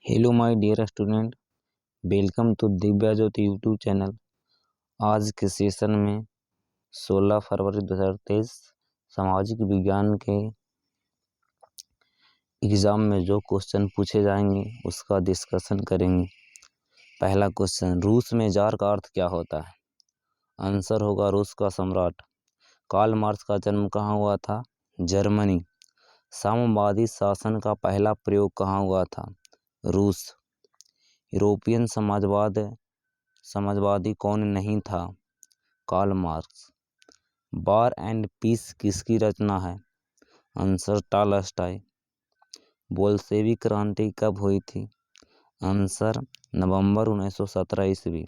Hello my dear student, welcome to Divya Jyoti YouTube channel. आज के session में 16 फरवरी 2023 सामाजिक विज्ञान के एग्ज़ाम में जो क्वेश्चन पूछे जाएंगे उसका डिस्कशन करेंगे। पहला क्वेश्चन, रूस में जार का अर्थ क्या होता है? आंसर होगा रूस का सम्राट। कार्ल मार्क्स का जन्म कहाँ हुआ था? जर्मनी। साम्यवादी शासन का पहला प्रयोग कहाँ हुआ था? रूस। यूरोपियन समाजवादी कौन नहीं था? Karl Marx. War and Peace किसकी रचना है? Answer Tolstoy. बोल्शेविक क्रांति कब हुई थी? आंसर नवंबर 1917 ईस्वी।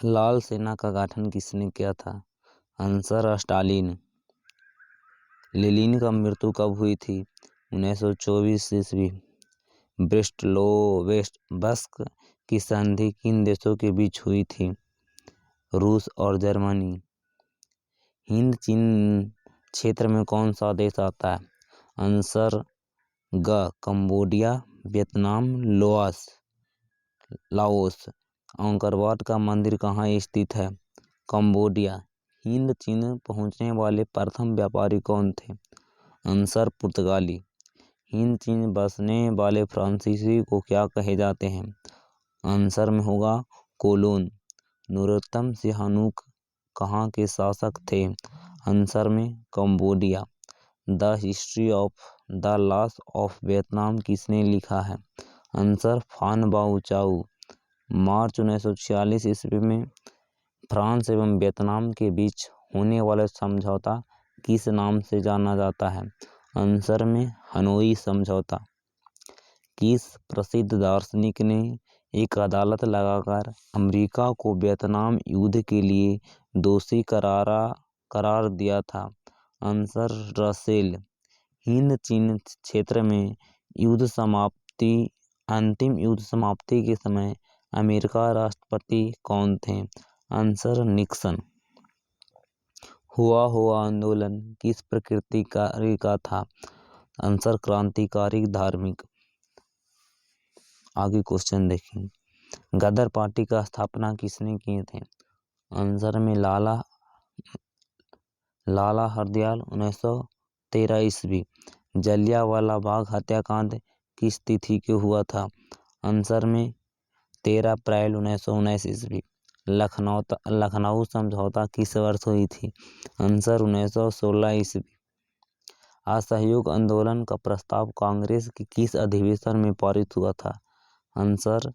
लाल सेना का गठन किसने किया था? Answer Stalin. लेनिन का मृत्यु कब हुई थी? 1924 ईस्वी। ब्रेस्ट-लिटोव की संधि किन देशों के बीच हुई थी? रूस और जर्मनी। हिंद चीन क्षेत्र में कौन सा देश आता है? आंसर ग कंबोडिया, वियतनाम, लाओस। अंकरवाट का मंदिर कहाँ स्थित है? कंबोडिया। हिंद चीन पहुंचने वाले प्रथम व्यापारी कौन थे? आंसर पुर्तगाली। हिंद चीन बसने वाले फ्रांसीसी को क्या कहे जाते हैं? आंसर में होगा कोलोन। नूरोत्तम सिहानुक कहाँ के शासक थे? आंसर में Cambodia. The history of the loss of Vietnam किसने लिखा है? आंसर फान बाओ चाउ। मार्च 1946 ईस्वी में फ्रांस एवं वियतनाम के बीच होने वाला समझौता किस नाम से जाना जाता है? आंसर में हनोई समझौता। किस प्रसिद्ध दार्शनिक ने एक अदालत लगाकर अमेरिका को वियतनाम युद्ध के लिए दोषी करार दिया था? Answer Russell. हिंद चीन क्षेत्र में अंतिम युद्ध समाप्ति के समय अमेरिका राष्ट्रपति कौन थे? Answer Nixon. हुआ आंदोलन किस प्रकृति का था? आंसर क्रांतिकारी धार्मिक। आगे क्वेश्चन देखें। गदर पार्टी का स्थापना किसने किए थे? आंसर में लाला हरदयाल 1913 ईस्वी। जलियांवाला बाग हत्याकांड किस तिथि के हुआ था? आंसर में 13 अप्रैल 1919 ईस्वी। लखनऊ समझौता किस वर्ष हुई थी? आंसर 1916 ईस्वी। असहयोग आंदोलन का प्रस्ताव कांग्रेस के किस अधिवेशन में पारित हुआ था? आंसर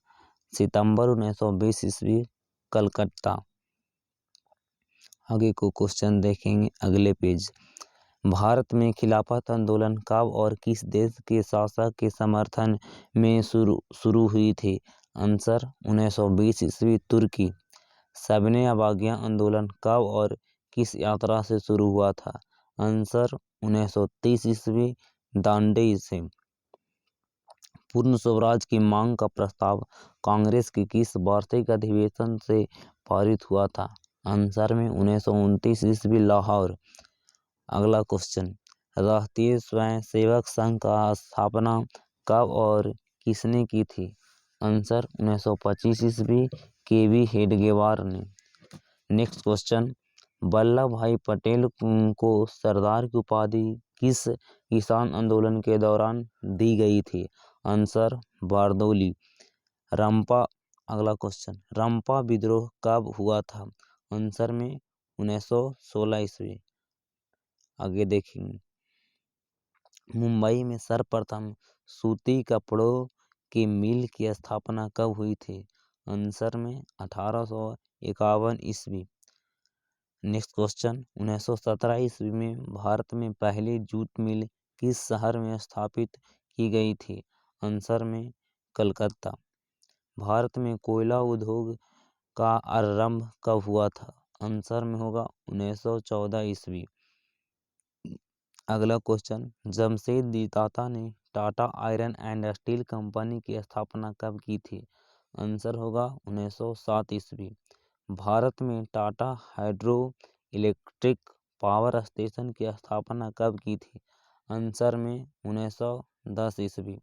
सितंबर 1920 ईस्वी, कलकत्ता। आगे को क्वेश्चन देखेंगे अगले पेज। भारत में खिलाफत आंदोलन कब और किस देश के शासक के समर्थन में शुरू हुई थी? आंसर 1920 ईस्वी, तुर्की। सविनय अवज्ञा आंदोलन कब और किस यात्रा से शुरू हुआ था? आंसर 1930 ईस्वी, दांडी से। पूर्ण स्वराज की मांग का प्रस्ताव कांग्रेस के किस वार्षिक अधिवेशन से पारित हुआ था? आंसर में 1929 ईस्वी, लाहौर। अगला क्वेश्चन, राष्ट्रीय स्वयंसेवक संघ का स्थापना कब और किसने की थी? आंसर 1925 ईस्वी, के.वी. हेडगेवार ने। नेक्स्ट क्वेश्चन, वल्लभ भाई पटेल को सरदार की उपाधि किस किसान आंदोलन के दौरान दी गई थी? आंसर बारदौली। अगला क्वेश्चन, रंपा विद्रोह कब हुआ था? आंसर में 1916 ईस्वी। आगे देखेंगे, मुंबई में सर्वप्रथम सूती कपड़ों के मिल की स्थापना कब हुई थी? आंसर में 1851 ईस्वी। नेक्स्ट क्वेश्चन, 1917 ईस्वी में भारत में पहली जूट मिल किस शहर में स्थापित की गई थी? आंसर में कलकत्ता। भारत में कोयला उद्योग का आरंभ कब हुआ था? आंसर में होगा 1914 ईस्वी। अगला क्वेश्चन, जमशेदजी टाटा ने Tata iron and steel company की स्थापना कब की थी? आंसर होगा 1907 ईस्वी। भारत में Tata hydro electric power station की स्थापना कब की थी? आंसर में 1910 ईस्वी।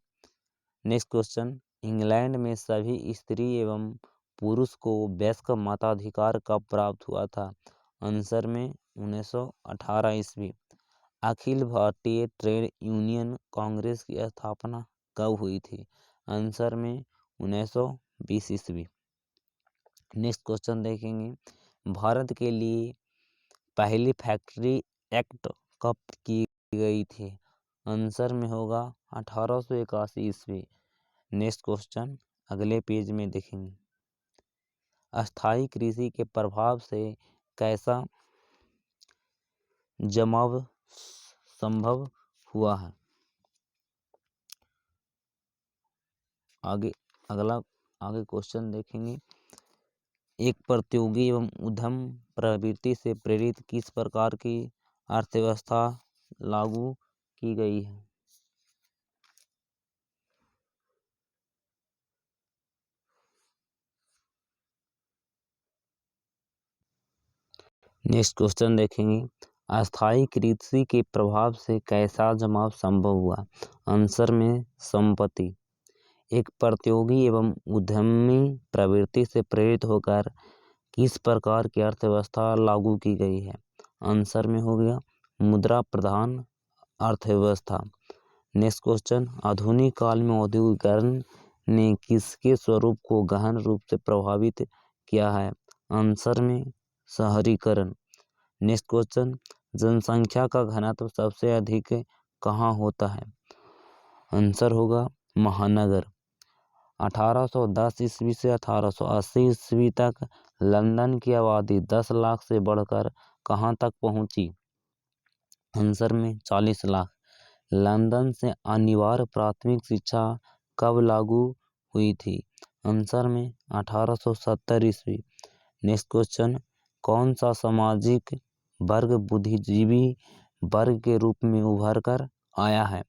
नेक्स्ट क्वेश्चन, इंग्लैंड में सभी स्त्री एवं पुरुष को वयस्क मताधिकार कब प्राप्त हुआ था? आंसर में 1918 ईस्वी। अखिल भारतीय ट्रेड यूनियन कांग्रेस की स्थापना कब हुई थी? आंसर में 1920 ईस्वी। नेक्स्ट क्वेश्चन देखेंगे, भारत के लिए पहली फैक्ट्री एक्ट कब की गई थी? आंसर में होगा 1881 ईस्वी। नेक्स्ट क्वेश्चन अगले पेज में देखेंगे, अस्थाई कृषि के प्रभाव से कैसा जमाव संभव हुआ है? आगे क्वेश्चन देखेंगे, एक प्रतियोगी एवं उद्यम प्रवृत्ति से प्रेरित किस प्रकार की अर्थव्यवस्था लागू की गई है? नेक्स्ट क्वेश्चन देखेंगे, अस्थाई कृषि के प्रभाव से कैसा जमाव संभव हुआ? आंसर में संपत्ति। एक प्रतियोगी एवं उद्यमी प्रवृत्ति से प्रेरित होकर किस प्रकार की अर्थव्यवस्था लागू की गई है? आंसर में हो गया मुद्रा प्रधान अर्थव्यवस्था। नेक्स्ट क्वेश्चन, आधुनिक काल में औद्योगिकरण ने किसके स्वरूप को गहन रूप से प्रभावित किया है? आंसर में शहरीकरण। नेक्स्ट क्वेश्चन, जनसंख्या का घनत्व सबसे अधिक कहाँ होता है? आंसर होगा महानगर। 1810 ईस्वी से 1880 ईस्वी तक लंदन की आबादी 10 लाख से बढ़कर कहाँ तक पहुंची? आंसर में 40 लाख। लंदन से अनिवार्य प्राथमिक शिक्षा कब लागू हुई थी? आंसर में 1870 ईस्वी। नेक्स्ट क्वेश्चन, कौन सा सामाजिक वर्ग बुद्धिजीवी वर्ग के रूप में उभर कर आया है?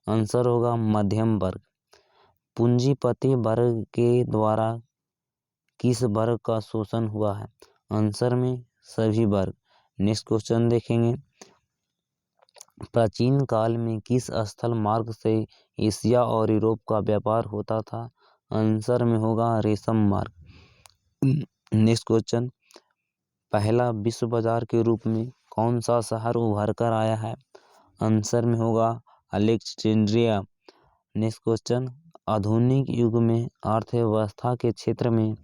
आंसर होगा मध्यम वर्ग। पूंजीपति वर्ग के द्वारा किस वर्ग का शोषण हुआ है? आंसर में सभी वर्ग। नेक्स्ट क्वेश्चन देखेंगे, प्राचीन काल में किस स्थल मार्ग से एशिया और यूरोप का व्यापार होता था? आंसर में होगा रेशम मार्ग। नेक्स्ट क्वेश्चन, पहला विश्व बाजार के रूप में कौन सा शहर उभर कर आया है? आंसर में होगा अलेक्जेंड्रिया। नेक्स्ट क्वेश्चन, आधुनिक युग में अर्थव्यवस्था के क्षेत्र में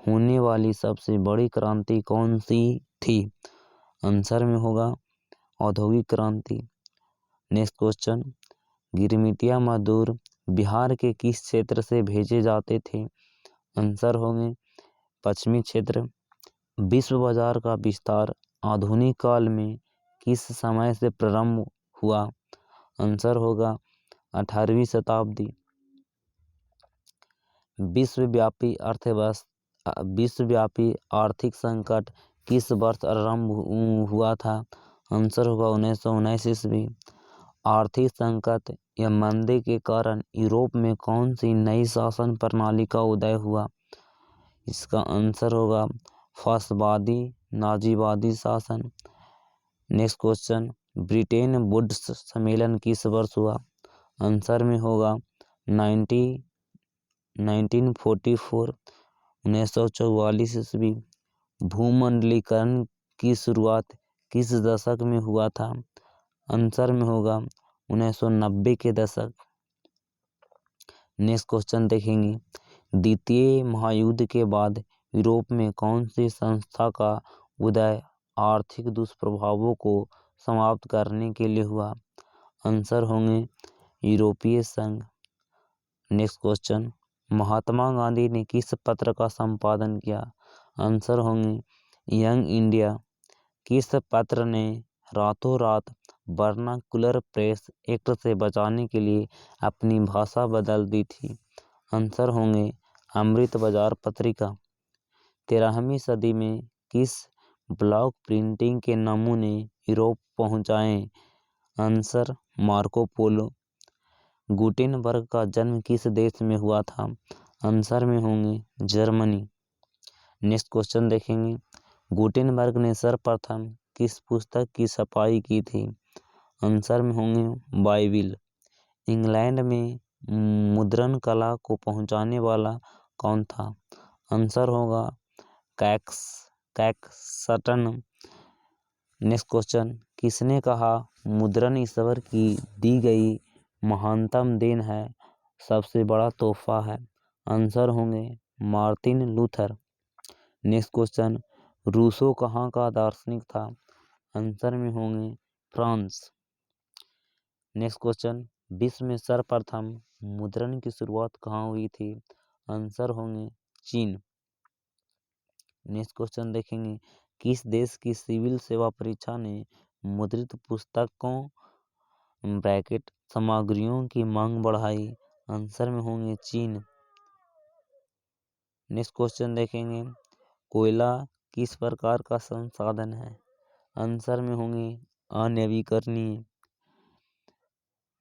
होने वाली सबसे बड़ी क्रांति कौन सी थी? आंसर में होगा औद्योगिक क्रांति। नेक्स्ट क्वेश्चन, गिरमिटिया मजदूर बिहार के किस क्षेत्र से भेजे जाते थे? आंसर होंगे पश्चिमी क्षेत्र। विश्व बाजार का विस्तार आधुनिक काल में किस समय से प्रारंभ हुआ? आंसर होगा 18वीं शताब्दी। विश्वव्यापी आर्थिक संकट किस वर्ष आरंभ हुआ था? आंसर होगा 1919 ईस्वी। आर्थिक संकट या मंदी के कारण यूरोप में कौन सी नई शासन प्रणाली का उदय हुआ? इसका आंसर होगा फासिस्टवादी नाजीवादी शासन। नेक्स्ट क्वेश्चन, ब्रिटेन वुड्स सम्मेलन किस वर्ष हुआ? आंसर में होगा 1944 1944 ईस्वी। भूमंडलीकरण की शुरुआत किस दशक में हुआ था? आंसर में होगा 1990 के दशक। नेक्स्ट क्वेश्चन देखेंगे, द्वितीय महायुद्ध के बाद यूरोप में कौन सी संस्था का उदय आर्थिक दुष्प्रभावों को समाप्त करने के लिए हुआ? आंसर होंगे यूरोपीय संघ। नेक्स्ट क्वेश्चन, महात्मा गांधी ने किस पत्र का संपादन किया? आंसर होंगे यंग इंडिया। किस पत्र ने रातों रात वर्नाकुलर प्रेस एक्ट से बचाने के लिए अपनी भाषा बदल दी थी? आंसर होंगे अमृत बाजार पत्रिका। 13वीं सदी में किस ब्लॉक प्रिंटिंग के नमूने यूरोप पहुंचाए? Answer Marco Polo. गुटेनबर्ग का जन्म किस देश में हुआ था? आंसर में होंगे जर्मनी। नेक्स्ट क्वेश्चन देखेंगे, गुटेनबर्ग ने सर्वप्रथम किस पुस्तक की छपाई की थी? आंसर में होंगे बाइबिल। इंग्लैंड में मुद्रण कला को पहुंचाने वाला कौन था? आंसर होगा कैक्सटन। नेक्स्ट क्वेश्चन, किसने कहा मुद्रण ईश्वर की दी गई महानतम देन है, सबसे बड़ा तोहफा है? आंसर होंगे Martin Luther. Next question, Rousseau कहाँ का दार्शनिक था? आंसर में होंगे फ्रांस। नेक्स्ट क्वेश्चन, विश्व में सर्वप्रथम मुद्रण की शुरुआत कहाँ हुई थी? आंसर होंगे चीन। नेक्स्ट क्वेश्चन देखेंगे, किस देश की सिविल सेवा परीक्षा ने मुद्रित पुस्तकों ब्रैकेट सामग्रियों की मांग बढ़ाई? आंसर में होंगे चीन। नेक्स्ट क्वेश्चन देखेंगे, कोयला किस प्रकार का संसाधन है? आंसर में होंगे अनवीकरणीय।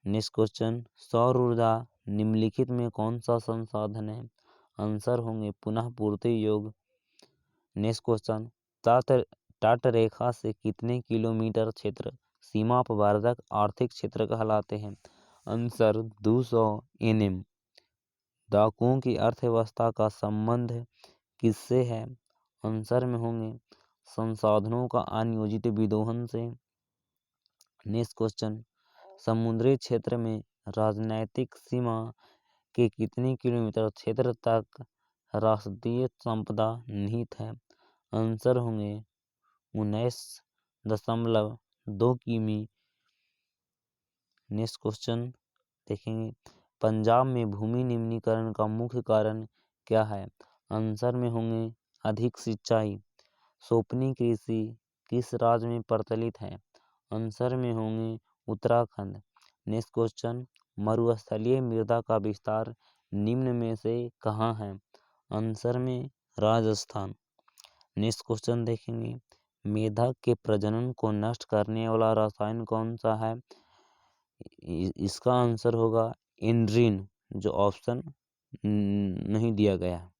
नेक्स्ट क्वेश्चन, सौर ऊर्जा निम्नलिखित में कौन सा संसाधन है? आंसर होंगे पुनः पूर्ति योग्य। नेक्स्ट क्वेश्चन, तट रेखा से कितने किलोमीटर क्षेत्र सीमा अपवर्तक आर्थिक क्षेत्र कहलाते हैं? Answer 200 nm। डाकुओं की अर्थव्यवस्था का संबंध किससे है? आंसर में होंगे संसाधनों का अनियोजित विदोहन से। नेक्स्ट क्वेश्चन, समुद्री क्षेत्र में राजनैतिक सीमा के कितने किलोमीटर क्षेत्र तक राष्ट्रीय संपदा निहित है? आंसर होंगे 19.2 किमी। नेक्स्ट क्वेश्चन देखेंगे, पंजाब में भूमि निम्नीकरण का मुख्य कारण क्या है? आंसर में होंगे अधिक सिंचाई। सोपनी कृषि किस राज्य में प्रचलित है? आंसर में होंगे उत्तराखंड। नेक्स्ट क्वेश्चन, मरुस्थलीय मृदा का विस्तार निम्न में से कहाँ है? आंसर में राजस्थान। नेक्स्ट क्वेश्चन देखेंगे, मेढक के प्रजनन को नष्ट करने वाला रसायन कौन सा है? इसका आंसर होगा एंड्रीन, जो ऑप्शन नहीं दिया गया।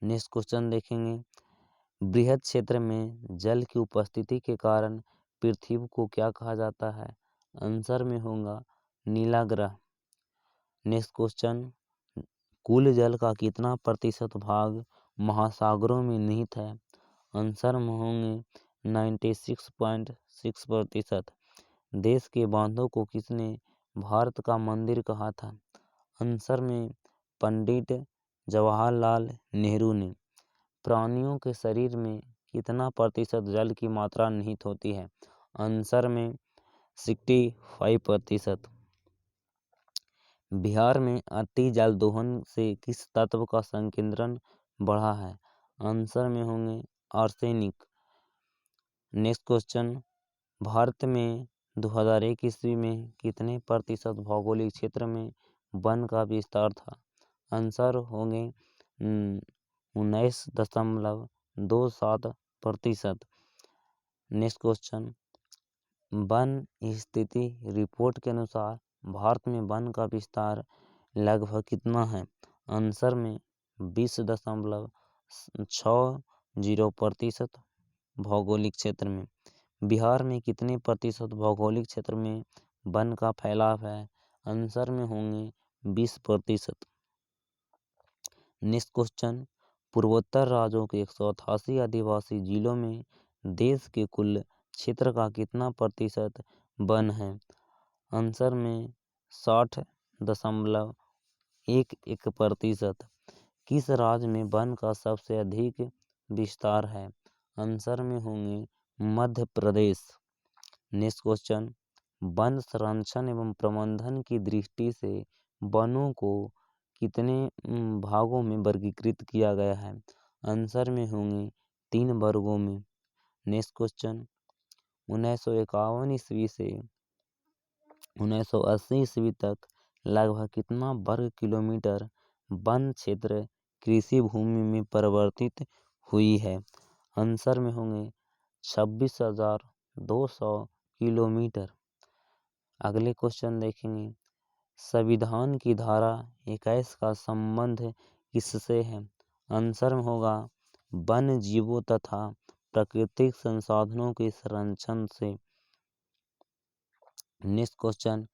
नेक्स्ट क्वेश्चन देखेंगे, बृहद क्षेत्र में जल की उपस्थिति के कारण पृथ्वी को क्या कहा जाता है? आंसर में होगा नीला ग्रह। नेक्स्ट क्वेश्चन, कुल जल का कितना प्रतिशत भाग महासागरों में निहित है? आंसर में होंगे 96.6%। देश के बांधों को किसने भारत का मंदिर कहा था? आंसर में पंडित जवाहरलाल नेहरू ने। प्राणियों के शरीर में कितना प्रतिशत जल की मात्रा निहित होती है? आंसर में 65%। बिहार में अति जल दोहन से किस तत्व का संकेंद्रण बढ़ा है? आंसर में होंगे आर्सेनिक। नेक्स्ट क्वेश्चन, भारत में 2001 ईस्वी में कितने प्रतिशत भौगोलिक क्षेत्र में वन का विस्तार था? आंसर होंगे 19.27%। नेक्स्ट क्वेश्चन, वन स्थिति रिपोर्ट के अनुसार भारत में वन का विस्तार लगभग कितना है? आंसर में 20.60% भौगोलिक क्षेत्र में। बिहार में कितने प्रतिशत भौगोलिक क्षेत्र में वन का फैलाव है? आंसर में होंगे 20%। नेक्स्ट क्वेश्चन, पूर्वोत्तर राज्यों के 188 आदिवासी जिलों में देश के कुल क्षेत्र का कितना प्रतिशत वन है? आंसर में 60.11%। किस राज्य में वन का सबसे अधिक विस्तार है? आंसर में होंगे Madhya Pradesh. Next question, one संरक्षण एवं प्रबंधन की दृष्टि से वनों को कितने भागों में वर्गीकृत किया गया है? आंसर में होंगे 3 वर्गों में। नेक्स्ट क्वेश्चन, 1951 ईस्वी से 1980 ईस्वी तक लगभग कितना वर्ग किलोमीटर वन क्षेत्र कृषि भूमि में परिवर्तित हुई है? आंसर में होंगे 26,200 किलोमीटर। अगले क्वेश्चन देखेंगे, संविधान की धारा 21 का संबंध किससे है? आंसर में होगा वन जीवों तथा प्राकृतिक संसाधनों के संरक्षण से। नेक्स्ट क्वेश्चन,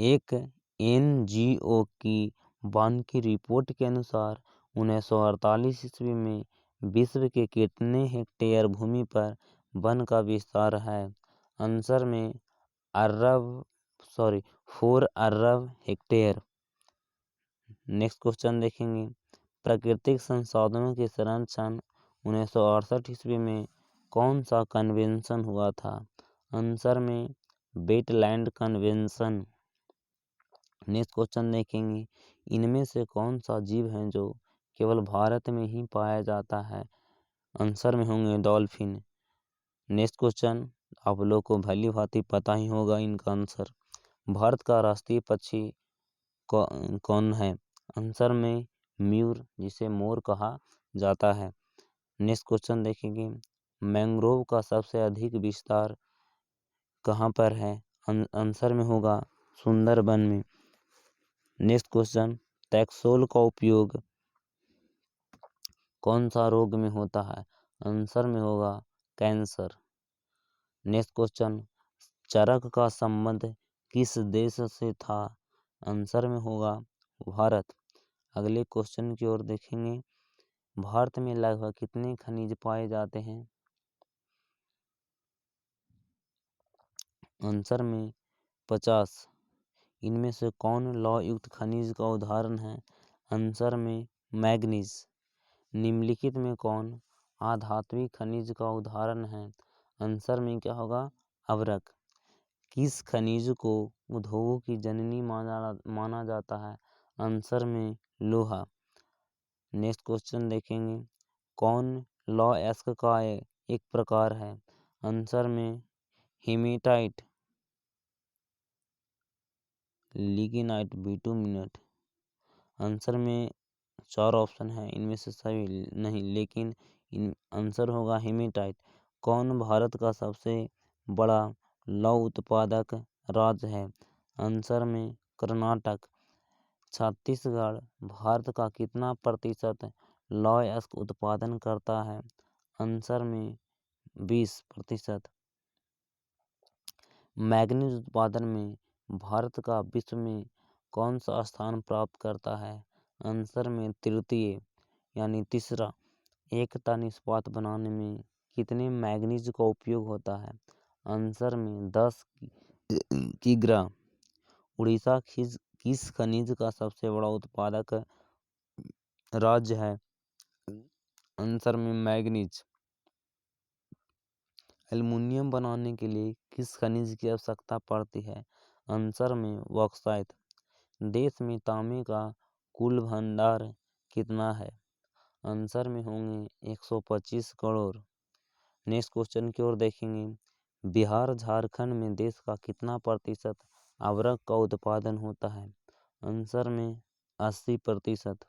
एक NGO की वानिकी रिपोर्ट के अनुसार 1948 ईस्वी में विश्व के कितने हेक्टेयर भूमि पर वन का विस्तार है? आंसर में 4 अरब हेक्टेयर। नेक्स्ट क्वेश्चन देखेंगे, प्राकृतिक संसाधनों के संरक्षण 1968 ईस्वी में कौन सा कन्वेंशन हुआ था? आंसर में वेटलैंड कन्वेंशन। नेक्स्ट क्वेश्चन देखेंगे, इनमें से कौन सा जीव है जो केवल भारत में ही पाया जाता है? आंसर में होंगे डॉल्फिन। नेक्स्ट क्वेश्चन आप लोग को भली भांति पता ही होगा इनका आंसर। भारत का राष्ट्रीय पक्षी कौन है? आंसर में मयूर, जिसे मोर कहा जाता है। नेक्स्ट क्वेश्चन देखेंगे, मैंग्रोव का सबसे अधिक विस्तार कहाँ पर है? आंसर में होगा सुंदरबन में। नेक्स्ट क्वेश्चन, टैक्सोल का उपयोग कौन सा रोग में होता है? आंसर में होगा कैंसर। नेक्स्ट क्वेश्चन, चरक का संबंध किस देश से था? आंसर में होगा भारत। अगले क्वेश्चन की ओर देखेंगे, भारत में लगभग कितने खनिज पाए जाते हैं? आंसर में 50। इनमें से कौन लौह युक्त खनिज का उदाहरण है? आंसर में मैग्नीज। निम्नलिखित में कौन अधात्विक खनिज का उदाहरण है? आंसर में क्या होगा? अभ्रक। किस खनिज को उद्योगों की जननी माना जाता है? आंसर में लोहा। नेक्स्ट क्वेश्चन देखेंगे, कौन लौह अयस्क का एक प्रकार है? आंसर में हेमेटाइट, लिग्नाइट, बिटुमिनेट। आंसर में 4 ऑप्शन है, इनमें से सभी नहीं, लेकिन आंसर होगा हेमेटाइट। कौन भारत का सबसे बड़ा लौह उत्पादक राज्य है? आंसर में कर्नाटक। छत्तीसगढ़ भारत का कितना प्रतिशत लौह अयस्क उत्पादन करता है? आंसर में 20%। मैग्नीज उत्पादन में भारत का विश्व में कौन सा स्थान प्राप्त करता है? आंसर में तृतीय यानी तीसरा। एक टन इस्पात बनाने में कितने मैग्नीज का उपयोग होता है? आंसर में 10 किग्रा। उड़ीसा किस खनिज का सबसे बड़ा उत्पादक राज्य है? आंसर में मैग्नीज। एल्युमिनियम बनाने के लिए किस खनिज की आवश्यकता पड़ती है? आंसर में बॉक्साइट। देश में तांबे का कुल भंडार कितना है? आंसर में होंगे 125 करोड़। नेक्स्ट क्वेश्चन की ओर देखेंगे, बिहार झारखंड में देश का कितना प्रतिशत अभ्रक का उत्पादन होता है? आंसर में 80%।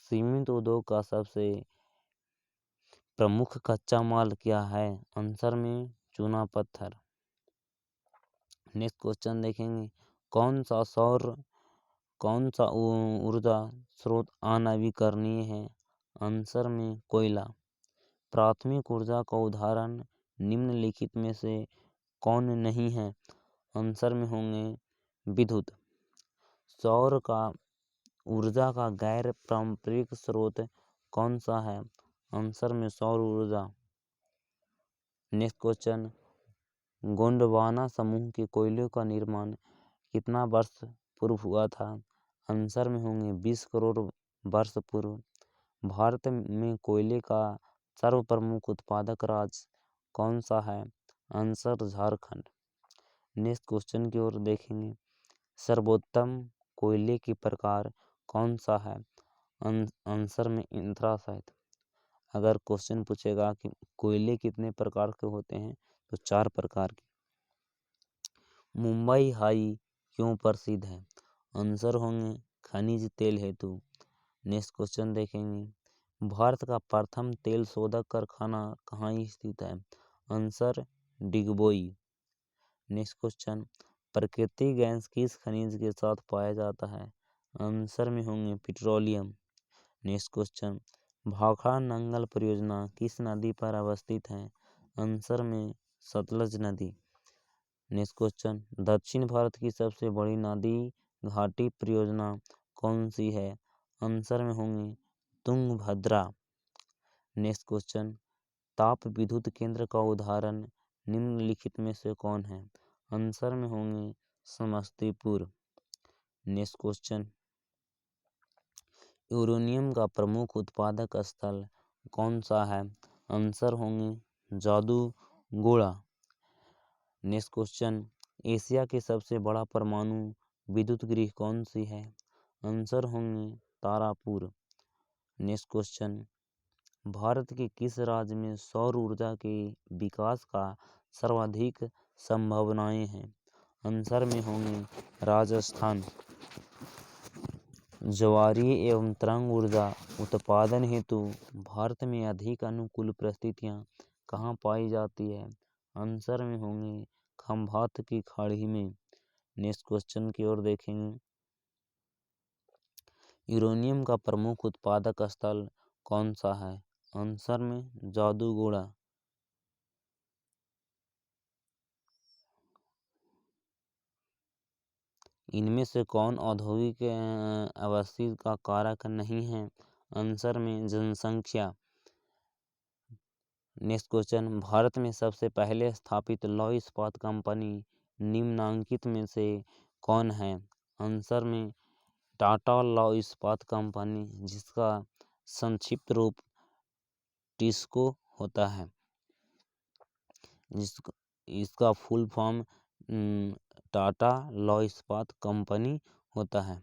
सीमेंट उद्योग का सबसे प्रमुख कच्चा माल क्या है? आंसर में चूना पत्थर। नेक्स्ट क्वेश्चन देखेंगे, कौन सा ऊर्जा स्रोत अनवीकरणीय है? आंसर में कोयला। प्राथमिक ऊर्जा का उदाहरण निम्नलिखित में से कौन नहीं है? आंसर में होंगे विद्युत। सौर का ऊर्जा का गैर पारंपरिक स्रोत कौन सा है? आंसर में सौर ऊर्जा। नेक्स्ट क्वेश्चन, गोंडवाना समूह के कोयले का निर्माण कितना वर्ष पूर्व हुआ था? आंसर में होंगे 20 करोड़ वर्ष पूर्व। भारत में कोयले का सर्वप्रमुख उत्पादक राज्य कौन सा है? आंसर झारखंड। नेक्स्ट क्वेश्चन की ओर देखेंगे, सर्वोत्तम कोयले की प्रकार कौन सा है? आंसर में एंथ्रासाइट। अगर क्वेश्चन पूछेगा कि कोयले कितने प्रकार के होते हैं, तो 4 प्रकार के। मुंबई हाई क्यों प्रसिद्ध है? आंसर होंगे खनिज तेल हेतु। नेक्स्ट क्वेश्चन देखेंगे, भारत का प्रथम तेल शोधक कारखाना कहाँ स्थित है? आंसर डिगबोई। नेक्स्ट क्वेश्चन, प्राकृतिक गैस किस खनिज के साथ पाया जाता है? आंसर में होंगे petroleum. Next question, Bhakra Nangal परियोजना किस नदी पर अवस्थित है? आंसर में सतलज नदी। नेक्स्ट क्वेश्चन, दक्षिण भारत की सबसे बड़ी नदी घाटी परियोजना कौन सी है? आंसर में होंगे तुंगभद्रा। नेक्स्ट क्वेश्चन, ताप विद्युत केंद्र का उदाहरण निम्नलिखित में से कौन है? आंसर में होंगे समस्तीपुर। नेक्स्ट क्वेश्चन, यूरेनियम का प्रमुख उत्पादक स्थल कौन सा है? आंसर होंगे जादूगोड़ा। नेक्स्ट क्वेश्चन, एशिया के सबसे बड़ा परमाणु विद्युत गृह कौन सी है? आंसर होंगे तारापुर। नेक्स्ट क्वेश्चन, भारत के किस राज्य में सौर ऊर्जा के विकास का सर्वाधिक संभावनाएं हैं? आंसर में होंगे राजस्थान। ज्वारीय एवं तरंग ऊर्जा उत्पादन हेतु भारत में अधिक अनुकूल परिस्थितियां कहाँ पाई जाती है? आंसर में होंगे खंभात की खाड़ी में। नेक्स्ट क्वेश्चन की ओर देखेंगे, यूरेनियम का प्रमुख उत्पादक स्थल कौन सा है? आंसर में जादूगोड़ा। इनमें से कौन औद्योगिक आवासीय का कारक नहीं है? आंसर में जनसंख्या। नेक्स्ट क्वेश्चन, भारत में सबसे पहले स्थापित लौह इस्पात कंपनी निम्नांकित में से कौन है? आंसर में टाटा लौह इस्पात कंपनी, जिसका संक्षिप्त रूप टिस्को होता है। इसका फुल फॉर्म टाटा लौह इस्पात कंपनी होता है।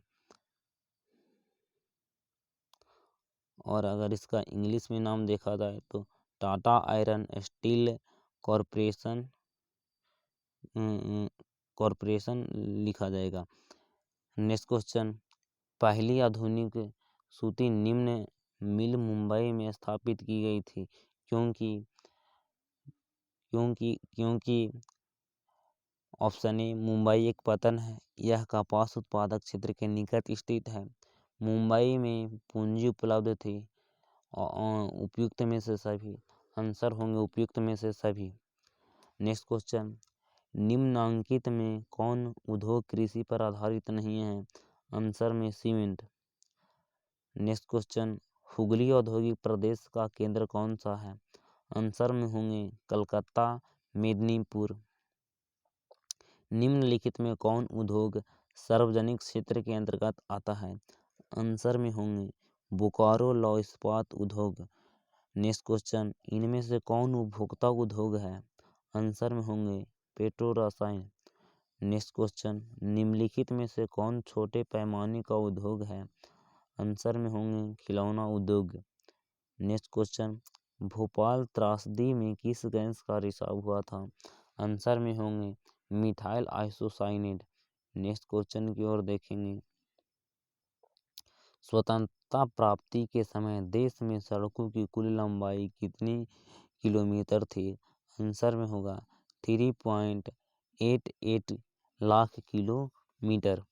और अगर इसका इंग्लिश में नाम देखा जाए तो टाटा आयरन स्टील कॉरपोरेशन लिखा जाएगा। नेक्स्ट क्वेश्चन, पहली आधुनिक सूती निम्न मिल मुंबई में स्थापित की गई थी क्योंकि ऑप्शन ए मुंबई एक पतन है, यह कपास उत्पादक क्षेत्र के निकट स्थित है, मुंबई में पूंजी उपलब्ध थी, उपयुक्त में से सभी। आंसर होंगे उपयुक्त में से सभी। नेक्स्ट क्वेश्चन, निम्नांकित में कौन उद्योग कृषि पर आधारित नहीं है? आंसर में सीमेंट। नेक्स्ट क्वेश्चन, हुगली औद्योगिक प्रदेश का केंद्र कौन सा है? आंसर में होंगे कलकत्ता, मेदिनीपुर। निम्नलिखित में कौन उद्योग सार्वजनिक क्षेत्र के अंतर्गत आता है? आंसर में होंगे बोकारो लौह इस्पात उद्योग। नेक्स्ट क्वेश्चन, इनमें से कौन उपभोक्ता उद्योग है? आंसर में होंगे पेट्रो रसायन। नेक्स्ट क्वेश्चन, निम्नलिखित में से कौन छोटे पैमाने का उद्योग है? आंसर में होंगे खिलौना उद्योग। नेक्स्ट क्वेश्चन, भोपाल त्रासदी में किस गैस का रिसाव हुआ था? आंसर में होंगे मिथाइल आइसोसाइनेट। नेक्स्ट क्वेश्चन की ओर देखेंगे, स्वतंत्रता प्राप्ति के समय देश में सड़कों की कुल लंबाई कितनी किलोमीटर थी? आंसर में होगा 3.88 लाख किलोमीटर।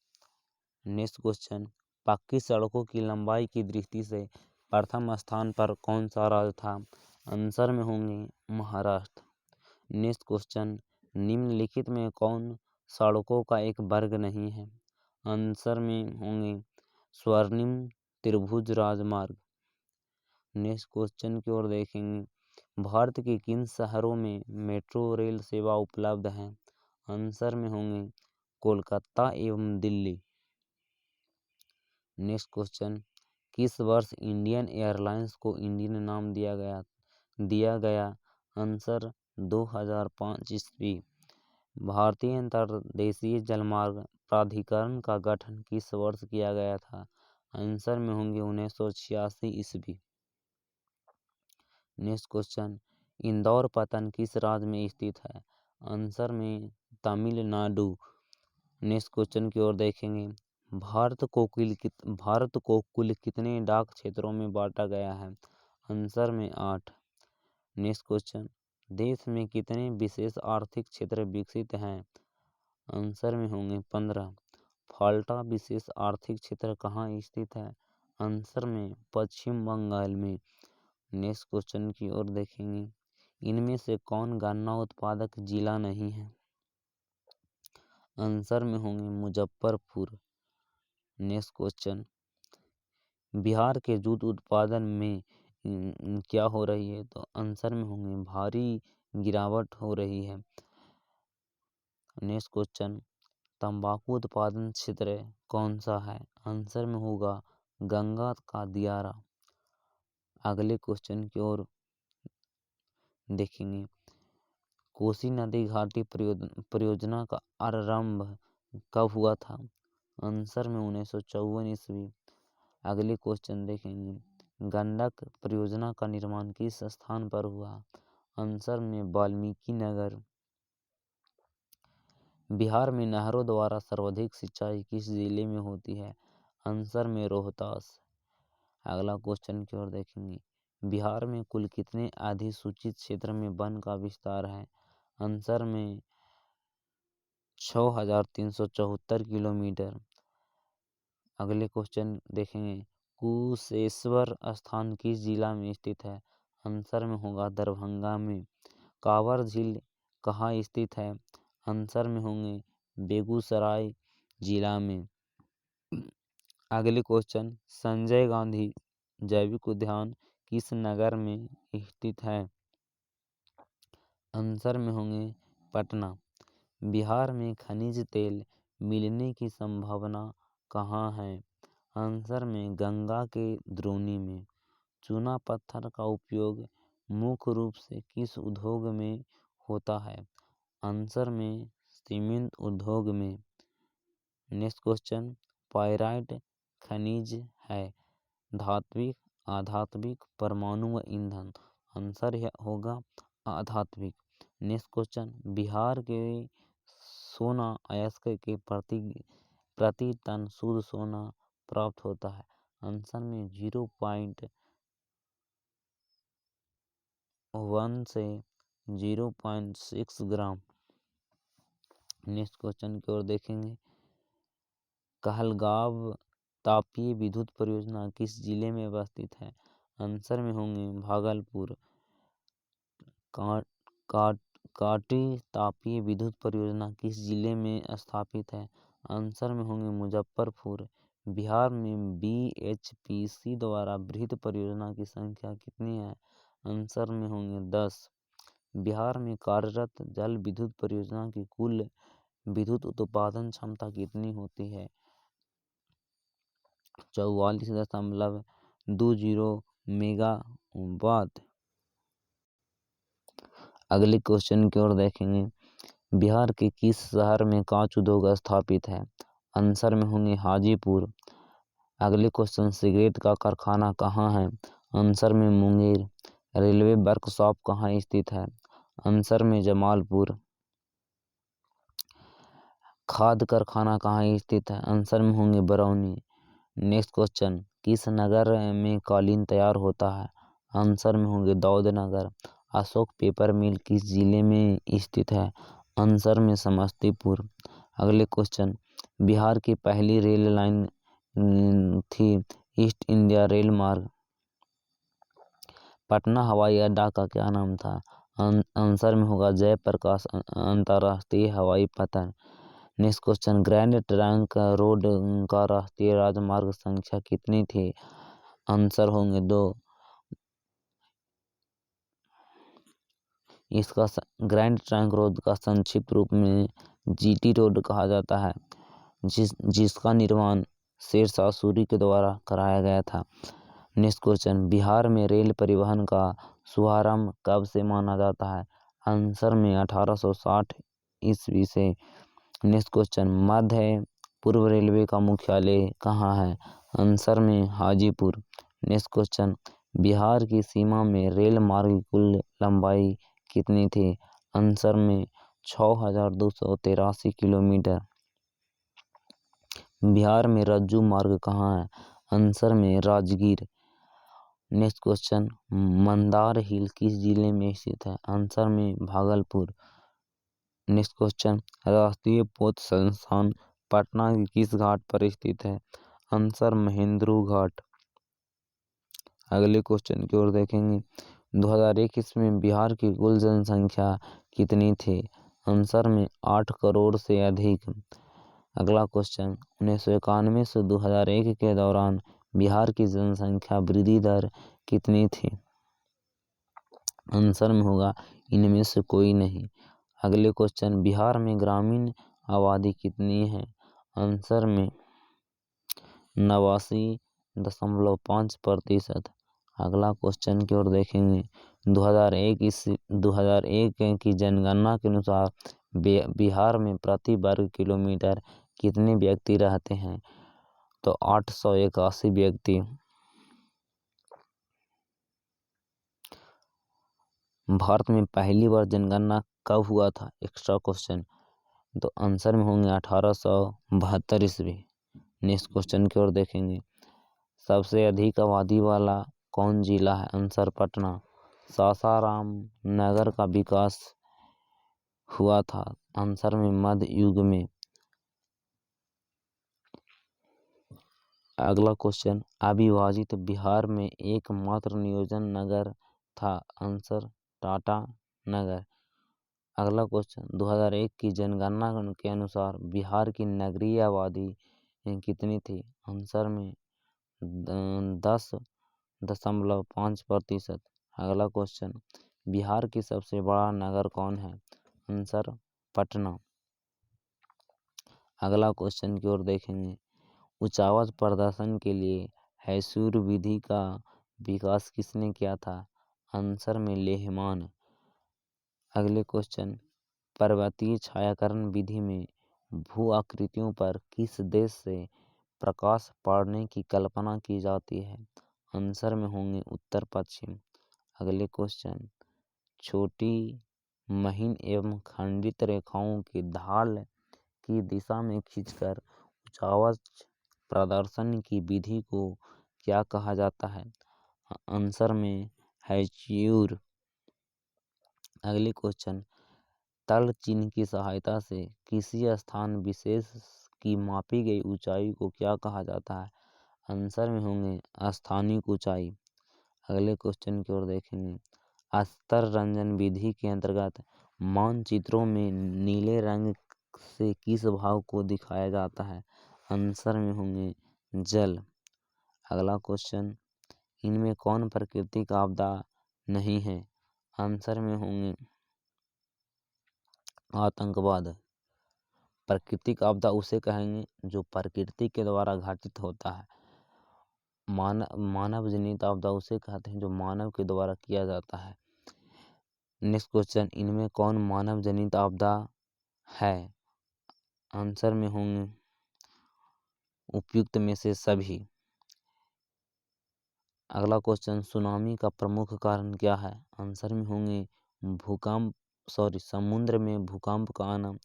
नेक्स्ट क्वेश्चन, पक्की सड़कों की लंबाई की दृष्टि से प्रथम स्थान पर कौन सा राज्य था? आंसर में होंगे महाराष्ट्र। नेक्स्ट क्वेश्चन, निम्नलिखित में कौन सड़कों का एक वर्ग नहीं है? आंसर में होंगे स्वर्णिम त्रिभुज राजमार्ग। नेक्स्ट क्वेश्चन की ओर देखेंगे, भारत के किन शहरों में मेट्रो रेल सेवा उपलब्ध है? आंसर में होंगे कोलकाता एवं दिल्ली। नेक्स्ट क्वेश्चन, किस वर्ष इंडियन एयरलाइंस को इंडियन नाम दिया गया? आंसर 2005 ईस्वी। भारतीय अंतर्देशीय जलमार्ग प्राधिकरण का गठन किस वर्ष किया गया था? आंसर में होंगे 1986 ईस्वी। नेक्स्ट क्वेश्चन, इंदौर पतन किस राज्य में स्थित है? आंसर में तमिलनाडु। नेक्स्ट क्वेश्चन की ओर देखेंगे, भारत को कुल कितने डाक क्षेत्रों में बांटा गया है? आंसर में 8। नेक्स्ट क्वेश्चन, देश में कितने विशेष आर्थिक क्षेत्र विकसित हैं? आंसर में होंगे 15। फाल्टा विशेष आर्थिक क्षेत्र कहाँ स्थित है? आंसर में पश्चिम बंगाल में। नेक्स्ट क्वेश्चन की ओर देखेंगे, इनमें से कौन गन्ना उत्पादक जिला नहीं है? आंसर में होंगे मुजफ्फरपुर। नेक्स्ट क्वेश्चन, बिहार के जूट उत्पादन में क्या हो रही है? तो आंसर में होंगे भारी गिरावट हो रही है। नेक्स्ट क्वेश्चन, तंबाकू उत्पादन क्षेत्र कौन सा है? आंसर में होगा गंगा का दियारा। अगले क्वेश्चन की ओर देखेंगे, कोसी नदी घाटी परियोजना का आरंभ कब हुआ था? आंसर में 1954 ईस्वी। अगले क्वेश्चन देखेंगे, गंडक परियोजना का निर्माण किस स्थान पर हुआ? आंसर में वाल्मीकि नगर। बिहार में नहरों द्वारा सर्वाधिक सिंचाई किस जिले में होती है? आंसर में रोहतास। अगला क्वेश्चन की ओर देखेंगे, बिहार में कुल कितने अधिसूचित क्षेत्र में वन का विस्तार है? आंसर में 6374 किलोमीटर। अगले क्वेश्चन देखेंगे, कुशेश्वर स्थान किस जिला में स्थित है? आंसर में होगा दरभंगा में। कांवर झील कहाँ स्थित है? आंसर में होंगे बेगूसराय जिला में। अगले क्वेश्चन, संजय गांधी जैविक उद्यान किस नगर में स्थित है? आंसर में होंगे पटना। बिहार में खनिज तेल मिलने की संभावना कहाँ है? आंसर में गंगा के द्रोणी में। चूना पत्थर का उपयोग मुख्य रूप से किस उद्योग में होता है? आंसर में सीमेंट उद्योग में। नेक्स्ट क्वेश्चन, पाइराइट खनिज है धात्विक, अधात्विक, परमाणु व ईंधन? आंसर होगा अधात्विक। नेक्स्ट क्वेश्चन, बिहार के सोना अयस्क के प्रति टन शुद्ध सोना प्राप्त होता है? आंसर में 0.1 से 0.6 ग्राम। नेक्स्ट क्वेश्चन की ओर देखेंगे, कहलगांव तापीय विद्युत परियोजना किस जिले में अवस्थित है? आंसर में होंगे भागलपुर। काटी तापीय विद्युत परियोजना किस जिले में स्थापित है? आंसर में होंगे मुजफ्फरपुर। बिहार में BHPC द्वारा वृहद परियोजना की संख्या कितनी है? आंसर में होंगे 10। बिहार में कार्यरत जल विद्युत परियोजना की कुल विद्युत उत्पादन क्षमता कितनी होती है? 44.20 मेगावाट। अगले क्वेश्चन की ओर देखेंगे, बिहार के किस शहर में कांच उद्योग स्थापित है? आंसर में होंगे हाजीपुर। अगले क्वेश्चन, सिगरेट का कारखाना कहाँ है? आंसर में मुंगेर। रेलवे वर्कशॉप कहाँ स्थित है? आंसर में जमालपुर। खाद कारखाना कहाँ स्थित है? आंसर में होंगे बरौनी। नेक्स्ट क्वेश्चन, किस नगर में कालीन तैयार होता है? आंसर में होंगे दाऊद नगर। अशोक पेपर मिल किस जिले में स्थित है? आंसर में समस्तीपुर। अगले क्वेश्चन, बिहार की पहली रेल लाइन थी ईस्ट इंडिया रेल मार्ग। पटना हवाई अड्डा का क्या नाम था? आंसर में होगा जयप्रकाश अंतर्राष्ट्रीय हवाई पथ। Next question, grand trunk road का राष्ट्रीय राजमार्ग संख्या कितनी थी? आंसर होंगे 2। इसका ग्रैंड ट्रंक रोड का संक्षिप्त रूप में GT रोड कहा जाता है, जिसका निर्माण शेरशाह सूरी के द्वारा कराया गया था। नेक्स्ट क्वेश्चन, बिहार में रेल परिवहन का शुभारंभ कब से माना जाता है? आंसर में 1860 ईस्वी से। नेक्स्ट क्वेश्चन, मध्य पूर्व रेलवे का मुख्यालय कहाँ है? आंसर में हाजीपुर। नेक्स्ट क्वेश्चन, बिहार की सीमा में रेल मार्ग की कुल लंबाई कितनी थी? आंसर में 6283 किलोमीटर। बिहार में रज्जू मार्ग कहाँ है? आंसर में राजगीर। नेक्स्ट क्वेश्चन, मंदार हिल किस जिले में स्थित है? आंसर में भागलपुर। नेक्स्ट क्वेश्चन, राष्ट्रीय पोत संस्थान पटना के किस घाट पर स्थित है? आंसर महेंद्रू घाट। अगले क्वेश्चन की ओर देखेंगे, 2001 में बिहार की कुल जनसंख्या कितनी थी? आंसर में 8 करोड़ से अधिक। अगला क्वेश्चन, 1991 से 2001 के दौरान बिहार की जनसंख्या वृद्धि दर कितनी थी? आंसर में होगा इनमें से कोई नहीं। अगले क्वेश्चन, बिहार में ग्रामीण आबादी कितनी है? आंसर में 89.5%। अगला क्वेश्चन की ओर देखेंगे, 2001 की जनगणना के अनुसार बिहार में प्रति वर्ग किलोमीटर कितने व्यक्ति रहते हैं? तो 881 व्यक्ति। भारत में पहली बार जनगणना कब हुआ था? Extra question. तो आंसर में होंगे 1872 ईस्वी। नेक्स्ट क्वेश्चन की ओर देखेंगे, सबसे अधिक आबादी वाला कौन जिला है? आंसर पटना। सासाराम नगर का विकास हुआ था? आंसर में मध्य युग में। अगला क्वेश्चन, अविभाजित बिहार में एकमात्र नियोजन नगर था? आंसर टाटा नगर। अगला क्वेश्चन, 2001 की जनगणना के अनुसार बिहार की नगरीय आबादी कितनी थी? आंसर में 10.5%। अगला क्वेश्चन, बिहार की सबसे बड़ा नगर कौन है? आंसर पटना। अगला क्वेश्चन की ओर देखेंगे, उच्च आवाज प्रदर्शन के लिए हैसूर विधि का विकास किसने किया था? आंसर में लेहमान। अगले क्वेश्चन, पर्वतीय छायाकरण विधि में भू आकृतियों पर किस देश से प्रकाश पड़ने की कल्पना की जाती है? आंसर में होंगे उत्तर पश्चिम। अगले क्वेश्चन, छोटी महीन एवं खंडित रेखाओं की ढाल की दिशा में खींचकर उच्च आवाज प्रदर्शन की विधि को क्या कहा जाता है? आंसर में हैच्यूर। अगले क्वेश्चन, तल चिन्ह की सहायता से किसी स्थान विशेष की मापी गई ऊंचाई को क्या कहा जाता है? आंसर में होंगे स्थानिक ऊंचाई। अगले क्वेश्चन की ओर देखेंगे, अस्तर रंजन विधि के अंतर्गत मानचित्रों में नीले रंग से किस भाव को दिखाया जाता है? आंसर में होंगे जल। अगला क्वेश्चन, इनमें कौन प्राकृतिक आपदा नहीं है? आंसर में होंगे आतंकवाद। प्राकृतिक आपदा उसे कहेंगे जो प्रकृति के द्वारा घटित होता है। मानव जनित आपदा उसे कहते हैं जो मानव के द्वारा किया जाता है। नेक्स्ट क्वेश्चन, इनमें कौन मानव जनित आपदा है? आंसर में होंगे उपयुक्त में से सभी। अगला क्वेश्चन, सुनामी का प्रमुख कारण क्या है? आंसर में होंगे समुद्र में भूकंप का आना।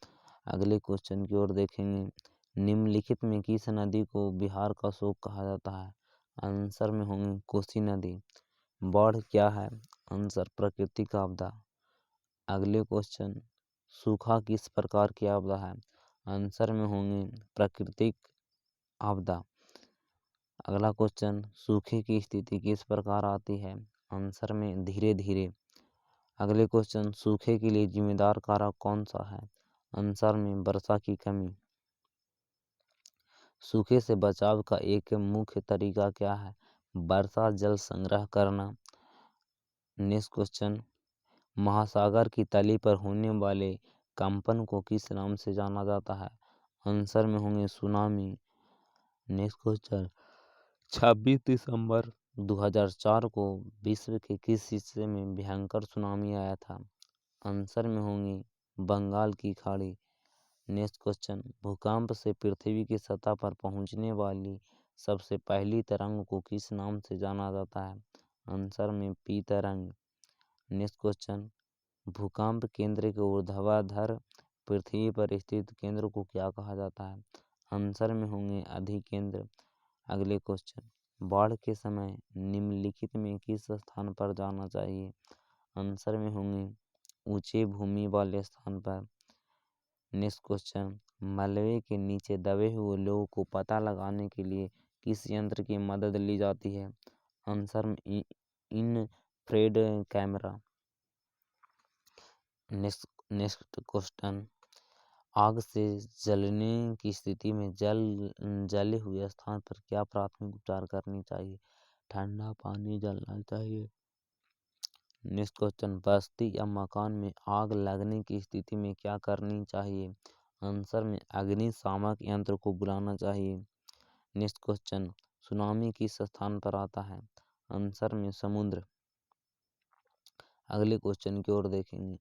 अगले क्वेश्चन की ओर देखेंगे, निम्नलिखित में किस नदी को बिहार का शोक कहा जाता है? आंसर में होंगे कोसी नदी। बाढ़ क्या है? आंसर प्राकृतिक आपदा। अगले क्वेश्चन, सूखा किस प्रकार की आपदा है? आंसर में होंगे प्राकृतिक आपदा। अगला क्वेश्चन, सूखे की स्थिति किस प्रकार आती है? आंसर में धीरे धीरे। अगले क्वेश्चन, सूखे के लिए जिम्मेदार कारक कौन सा है? आंसर में वर्षा की कमी। सूखे से बचाव का एक मुख्य तरीका क्या है? वर्षा जल संग्रह करना। नेक्स्ट क्वेश्चन, महासागर की तली पर होने वाले कंपन को किस नाम से जाना जाता है? आंसर में होंगे सुनामी। नेक्स्ट क्वेश्चन, 26 दिसंबर 2004 को विश्व के किस हिस्से में भयंकर सुनामी आया था? आंसर में होंगी बंगाल की खाड़ी। नेक्स्ट क्वेश्चन, भूकंप से पृथ्वी की सतह पर पहुंचने वाली सबसे पहली तरंग को किस नाम से जाना जाता है? आंसर में पी तरंग। नेक्स्ट क्वेश्चन, भूकंप केंद्र के ऊर्ध्वाधर पृथ्वी पर स्थित केंद्र को क्या कहा जाता है? आंसर में होंगे अधिकेंद्र। अगले क्वेश्चन, बाढ़ के समय निम्नलिखित में किस स्थान पर जाना चाहिए? आंसर में होंगे ऊंचे भूमि वाले स्थान पर। नेक्स्ट क्वेश्चन, मलबे के नीचे दबे हुए लोगों को पता लगाने के लिए किस यंत्र की मदद ली जाती है? आंसर में infrared camera. Next next question, आग से जलने की स्थिति में जले हुए स्थान पर क्या प्राथमिक उपचार करनी चाहिए? ठंडा पानी जलना चाहिए। नेक्स्ट क्वेश्चन, बस्ती या मकान में आग लगने की स्थिति में क्या करनी चाहिए? आंसर में अग्निशामक यंत्र को बुलाना चाहिए। नेक्स्ट क्वेश्चन, सुनामी किस स्थान पर आता है? आंसर में समुद्र। अगले क्वेश्चन की ओर देखेंगे,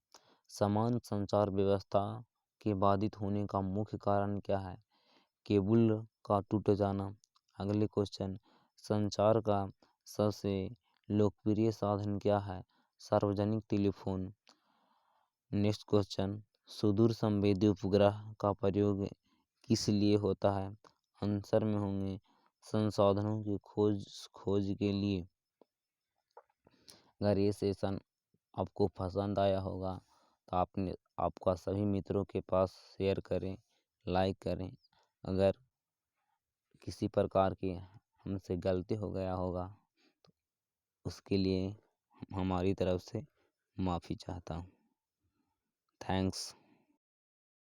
समान संचार व्यवस्था के बाधित होने का मुख्य कारण क्या है? केबल का टूट जाना। अगले क्वेश्चन, संचार का सबसे लोकप्रिय साधन क्या है? सार्वजनिक टेलीफोन। नेक्स्ट क्वेश्चन, सुदूर संवेदी उपग्रह का प्रयोग किस लिए होता है? आंसर में होंगे संसाधनों की खोज के लिए। अगर ये सेशन आपको पसंद आया होगा तो आपका सभी मित्रों के पास शेयर करें, लाइक करें। अगर किसी प्रकार की हमसे गलती हो गया होगा तो उसके लिए हमारी तरफ से माफ़ी चाहता हूँ। थैंक्स।